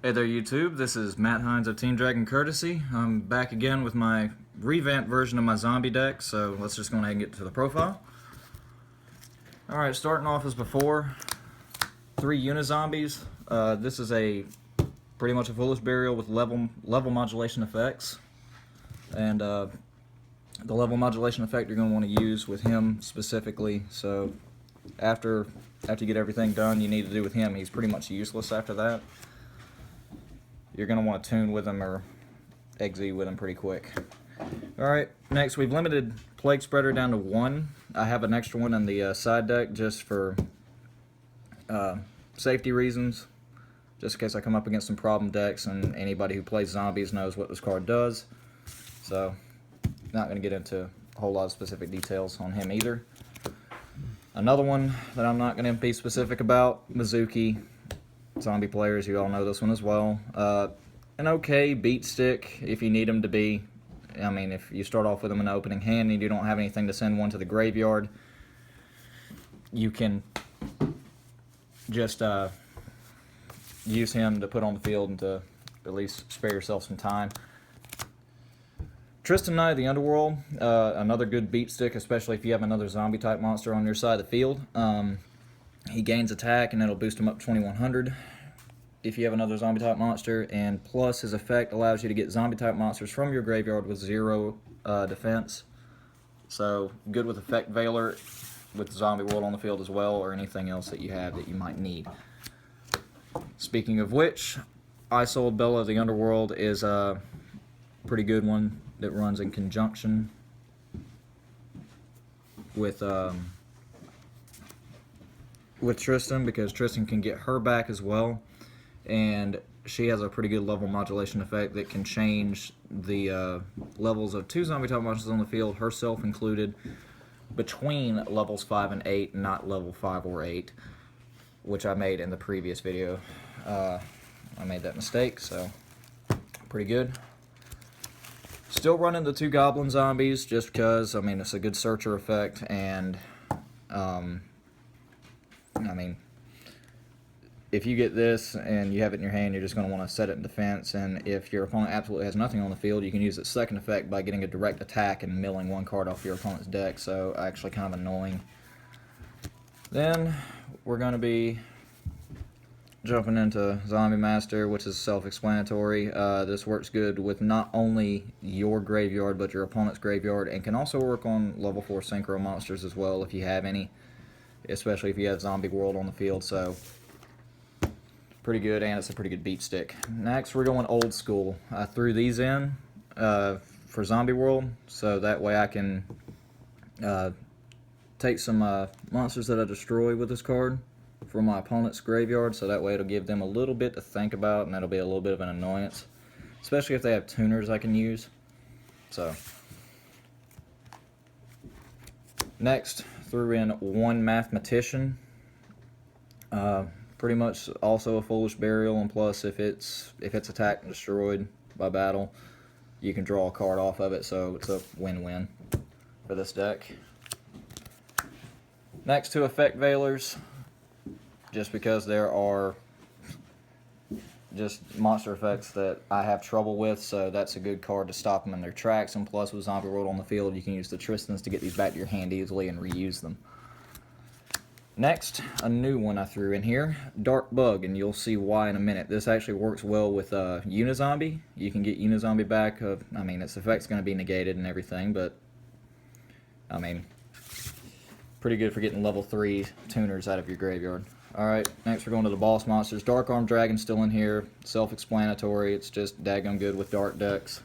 Hey there YouTube, this is Matt Hines of Team Dragon Courtesy. I'm back again with my revamped version of my zombie deck, so let's just go ahead and get to the profile. Alright, starting off as before, 3 Unizombies. This is pretty much a Foolish Burial with level modulation effects. And the level modulation effect you're going to want to use with him specifically, so after you get everything done you need to do with him, he's pretty much useless after that. You're going to want to tune with him or Xyz with him pretty quick. Alright, next we've limited Plague Spreader down to 1. I have an extra one in the side deck just for safety reasons. Just in case I come up against some problem decks, and anybody who plays zombies knows what this card does. So, not going to get into a whole lot of specific details on him either. Another one that I'm not going to be specific about, Mizuki. Zombie players, you all know this one as well. An okay beat stick if you need him to be. I mean, if you start off with him in the opening hand and you don't have anything to send one to the graveyard, you can just use him to put on the field and to at least spare yourself some time. Tristan Knight of the Underworld, another good beat stick, especially if you have another zombie type monster on your side of the field. He gains attack and it'll boost him up 2100 if you have another zombie type monster, and plus his effect allows you to get zombie type monsters from your graveyard with 0 defense. So good with Effect Veiler with Zombie World on the field as well, or anything else that you have that you might need. Speaking of which, Isolde Bella of the Underworld is a pretty good one that runs in conjunction with Tristan, because Tristan can get her back as well, and she has a pretty good level modulation effect that can change the levels of 2 zombie type monsters on the field, herself included, between levels 5 and 8, not level 5 or 8, which I made in the previous video. I made that mistake, so pretty good. Still running the 2 goblin zombies just because, I mean, it's a good searcher effect, and I mean, if you get this and you have it in your hand, you're just going to want to set it in defense, and if your opponent absolutely has nothing on the field, you can use its second effect by getting a direct attack and milling 1 card off your opponent's deck, so actually kind of annoying. Then we're going to be jumping into Zombie Master, which is self-explanatory. This works good with not only your graveyard, but your opponent's graveyard, and can also work on level 4 Synchro monsters as well if you have any, especially if you have Zombie World on the field, so pretty good, and it's a pretty good beat stick. Next, we're going old school. I threw these in for Zombie World, so that way I can take some monsters that I destroy with this card from my opponent's graveyard, so that way it'll give them a little bit to think about, and that'll be a little bit of an annoyance, especially if they have tuners I can use. So next, threw in 1 Mathematician. Pretty much also a Foolish Burial, and plus if it's attacked and destroyed by battle, you can draw a card off of it, so it's a win-win for this deck. Next, 2 Effect Veilers, just because there are just monster effects that I have trouble with, so that's a good card to stop them in their tracks, and plus with Zombie World on the field, you can use the Tristans to get these back to your hand easily and reuse them. Next, a new one I threw in here, Dark Bug, and you'll see why in a minute. This actually works well with Unizombie. You can get Unizombie back. I mean, its effect's going to be negated and everything, but I mean, pretty good for getting level 3 tuners out of your graveyard. Alright, next we're going to the boss monsters. Dark Armed Dragon still in here, self-explanatory, it's just daggone good with dark decks.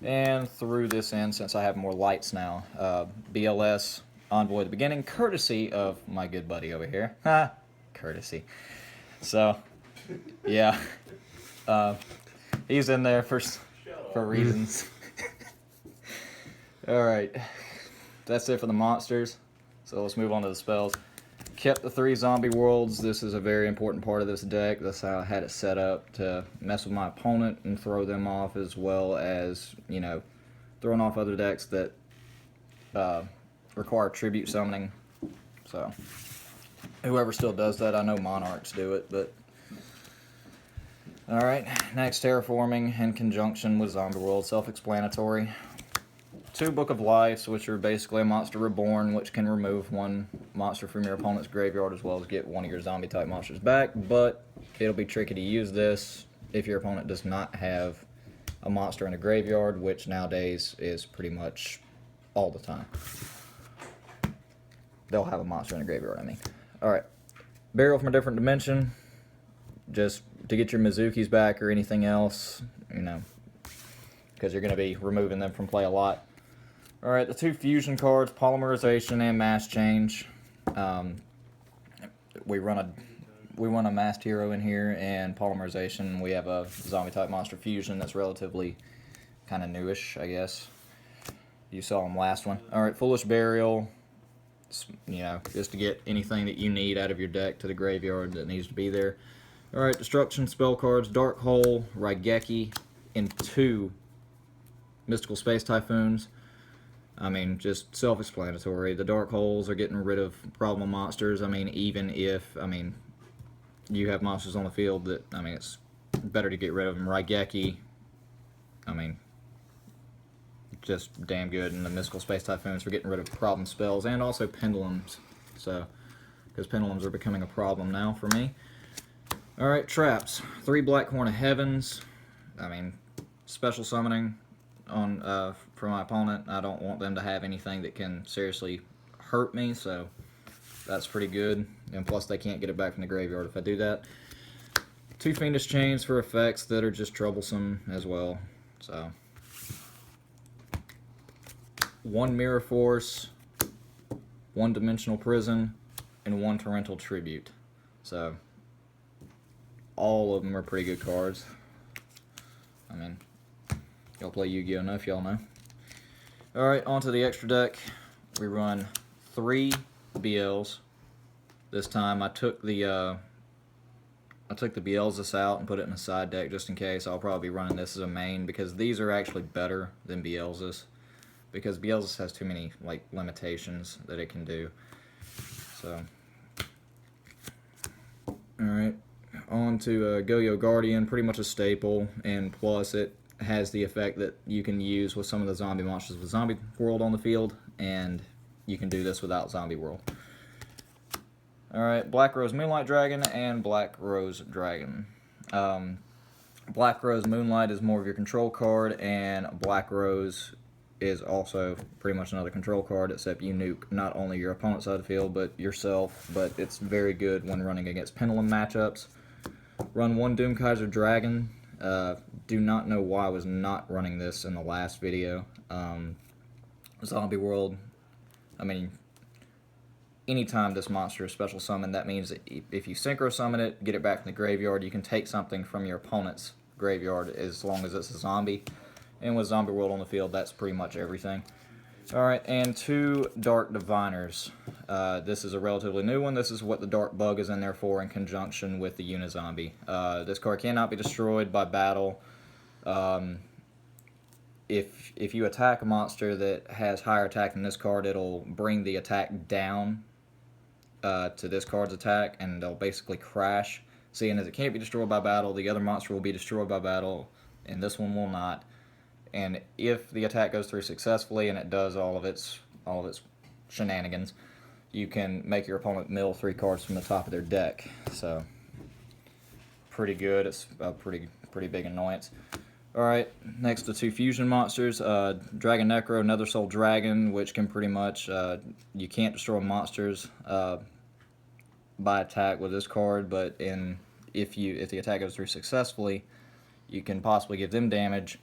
And threw this in since I have more lights now. BLS Envoy at the beginning, courtesy of my good buddy over here. Ha! Courtesy. So, yeah. He's in there for reasons. Alright. That's it for the monsters. So let's move on to the spells. Kept the 3 zombie worlds. This is a very important part of this deck. That's how I had it set up, to mess with my opponent and throw them off, as well as, you know, throwing off other decks that require tribute summoning. So whoever still does that, I know Monarchs do it, but Alright, next terraforming in conjunction with Zombie World, self-explanatory. 2 Book of Lives, which are basically a monster reborn, which can remove 1 monster from your opponent's graveyard as well as get 1 of your zombie type monsters back, but it'll be tricky to use this if your opponent does not have a monster in a graveyard, which nowadays is pretty much all the time. They'll have a monster in a graveyard, I mean. Alright, Burial from a Different Dimension, just to get your Mizukis back or anything else, you know, because you're going to be removing them from play a lot. Alright, the 2 fusion cards, Polymerization and Mass Change. We run a masked hero in here, and Polymerization, we have a zombie type monster fusion that's relatively kind of newish, I guess. You saw them last one. Alright, Foolish Burial, you know, just to get anything that you need out of your deck to the graveyard that needs to be there. Alright, Destruction spell cards, Dark Hole, Raigeki, and 2 Mystical Space Typhoons. I mean, just self-explanatory. The Dark Holes are getting rid of problem monsters. I mean, even if, I mean, you have monsters on the field that, I mean, it's better to get rid of them. Raigeki, I mean, just damn good. And the Mystical Space Typhoons for getting rid of problem spells, and also pendulums. So, because pendulums are becoming a problem now for me. Alright, traps. 3 Black Horn of Heavens. I mean, special summoning on for my opponent. I don't want them to have anything that can seriously hurt me, so that's pretty good. And plus, they can't get it back from the graveyard if I do that. 2 Fiendish Chains for effects that are just troublesome as well. So 1 Mirror Force, 1 Dimensional Prison, and 1 Torrential Tribute. So all of them are pretty good cards. I mean, y'all play Yu-Gi-Oh! Enough, y'all know. Alright, onto the extra deck. We run 3 BLs. This time I took the Beelzes out and put it in a side deck just in case. I'll probably be running this as a main because these are actually better than Beelzes. Because Beelzes has too many like limitations that it can do. So, alright, on to Go-Yo Guardian, pretty much a staple, and plus it has the effect that you can use with some of the zombie monsters with Zombie World on the field, and you can do this without Zombie World. Alright, Black Rose Moonlight Dragon and Black Rose Dragon. Black Rose Moonlight is more of your control card, and Black Rose is also pretty much another control card, except you nuke not only your opponent's side of the field, but yourself, but it's very good when running against Pendulum matchups. Run 1 Doomkaiser Dragon. Do not know why I was not running this in the last video. Zombie World, I mean, anytime this monster is special summoned, that means that if you Synchro Summon it, get it back from the graveyard, you can take something from your opponent's graveyard as long as it's a zombie. And with Zombie World on the field, that's pretty much everything. Alright, and 2 Dark Diviners. This is a relatively new one. This is what the Dark Bug is in there for in conjunction with the Unizombie. This card cannot be destroyed by battle. If you attack a monster that has higher attack than this card, it'll bring the attack down to this card's attack, and they'll basically crash. Seeing as it can't be destroyed by battle, the other monster will be destroyed by battle, and this one will not. And if the attack goes through successfully and it does all of its shenanigans, you can make your opponent mill 3 cards from the top of their deck. So pretty good. It's a pretty big annoyance. Alright, next to 2 fusion monsters, Dragon Necro, Nether Soul Dragon, which can pretty much, you can't destroy monsters by attack with this card, but if the attack goes through successfully, you can possibly give them damage,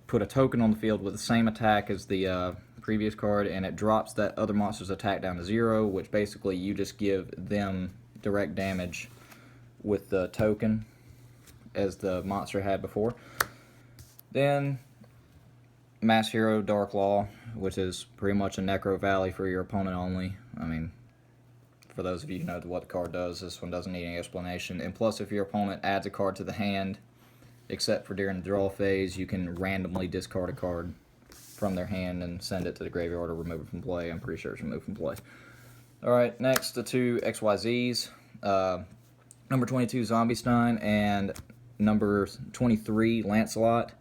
put a token on the field with the same attack as the previous card, and it drops that other monster's attack down to 0, which basically you just give them direct damage with the token as the monster had before. Then Mass Hero Dark Law, which is pretty much a Necro Valley for your opponent only. I mean, for those of you who know what the card does, this one doesn't need any explanation. And plus, if your opponent adds a card to the hand, except for during the draw phase, you can randomly discard a card from their hand and send it to the graveyard or remove it from play. I'm pretty sure it's removed from play. Alright, next the 2 XYZs. Number 22 Zombie Stein and number 23, Lancelot.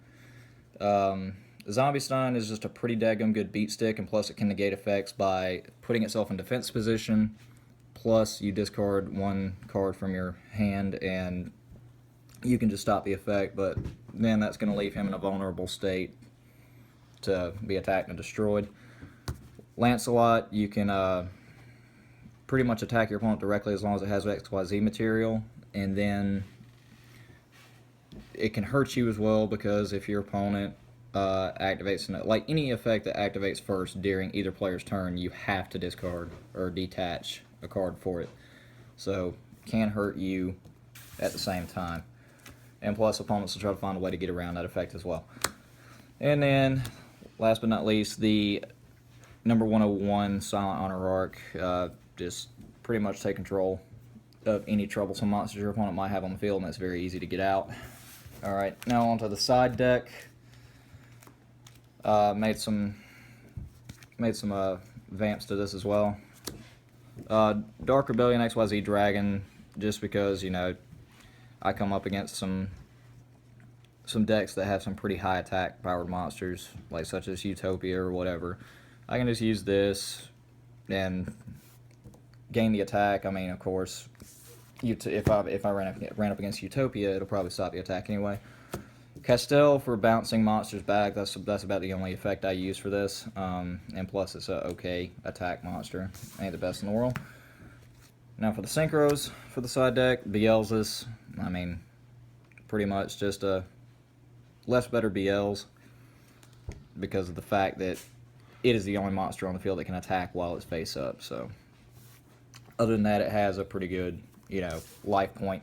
Zombie Stun is just a pretty daggum good beat stick, and plus it can negate effects by putting itself in defense position. Plus you discard one card from your hand and you can just stop the effect, but then that's going to leave him in a vulnerable state to be attacked and destroyed. Lancelot, you can pretty much attack your opponent directly as long as it has XYZ material, and then it can hurt you as well because if your opponent activates, like any effect that activates first during either player's turn, you have to discard or detach a card for it. So can hurt you at the same time. And plus opponents will try to find a way to get around that effect as well. And then, last but not least, the number 101 Silent Honor Arc. Just pretty much take control of any troublesome monsters your opponent might have on the field, and it's very easy to get out. Alright, now onto the side deck. Made some vamps to this as well. Dark Rebellion XYZ Dragon, just because, you know, I come up against some decks that have some pretty high attack powered monsters, like such as Utopia or whatever. I can just use this and gain the attack. I mean, of course, if I ran up against Utopia, it'll probably stop the attack anyway. Castell for bouncing monsters back. That's about the only effect I use for this. And plus, it's a okay attack monster. Ain't the best in the world. Now for the synchros for the side deck, Beelzes. I mean, pretty much just a less better BLs because of the fact that it is the only monster on the field that can attack while it's face up. So other than that, it has a pretty good, you know, life point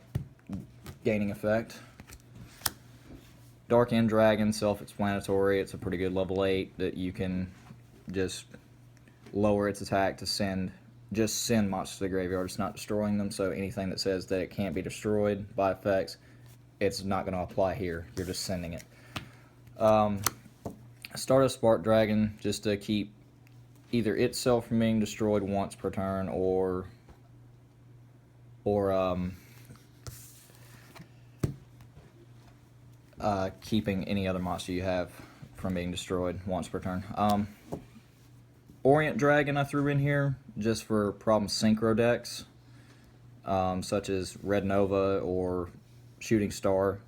gaining effect. Dark End Dragon, self-explanatory. It's a pretty good level 8 that you can just lower its attack to send monsters to the graveyard. It's not destroying them, so anything that says that it can't be destroyed by effects, it's not going to apply here. You're just sending it. Stardust Spark Dragon, just to keep either itself from being destroyed once per turn, or keeping any other monster you have from being destroyed once per turn. Orient Dragon I threw in here just for problem synchro decks, such as Red Nova or Shooting Star.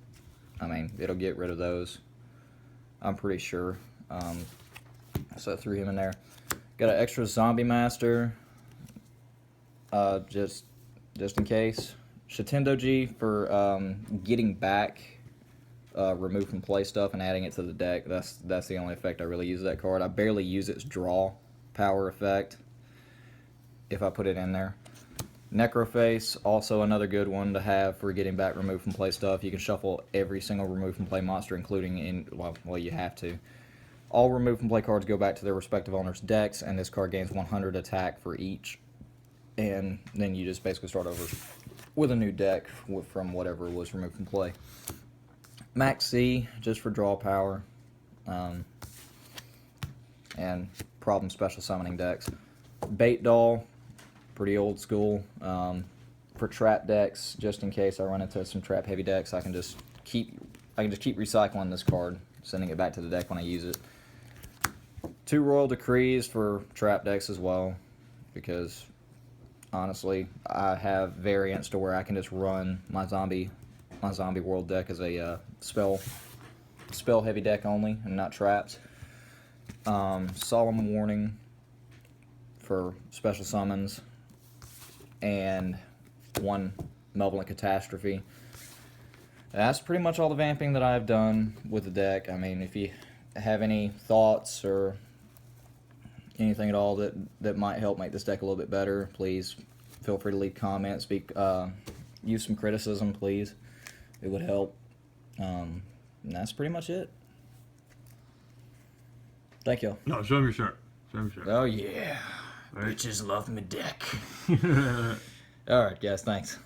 I mean, it'll get rid of those, I'm pretty sure. So I threw him in there. Got an extra Zombie Master, just in case. Shitendoji for getting back remove from play stuff and adding it to the deck. That's the only effect I really use that card. I barely use its draw power effect if I put it in there. Necroface, also another good one to have for getting back remove from play stuff. You can shuffle every single remove from play monster, including well, you have to. All remove from play cards go back to their respective owners' decks, and this card gains 100 attack for each. And then you just basically start over with a new deck from whatever was removed from play. Max C, just for draw power, and problem special summoning decks. Bait Doll, pretty old school, for trap decks, just in case I run into some trap heavy decks. I can just keep recycling this card, sending it back to the deck when I use it. 2 Royal Decrees for trap decks as well, because honestly, I have variants to where I can just run my zombie world deck as a spell heavy deck only and not traps. Solemn Warning for special summons, and 1 Malevolent Catastrophe. That's pretty much all the vamping that I've done with the deck. I mean, if you have any thoughts or anything at all that might help make this deck a little bit better, please feel free to leave comments. Use some criticism, please. It would help. And that's pretty much it. Thank you. No, show me your shirt. Show me your shirt. Oh, yeah. Right. Bitches love me deck. All right, guys. Thanks.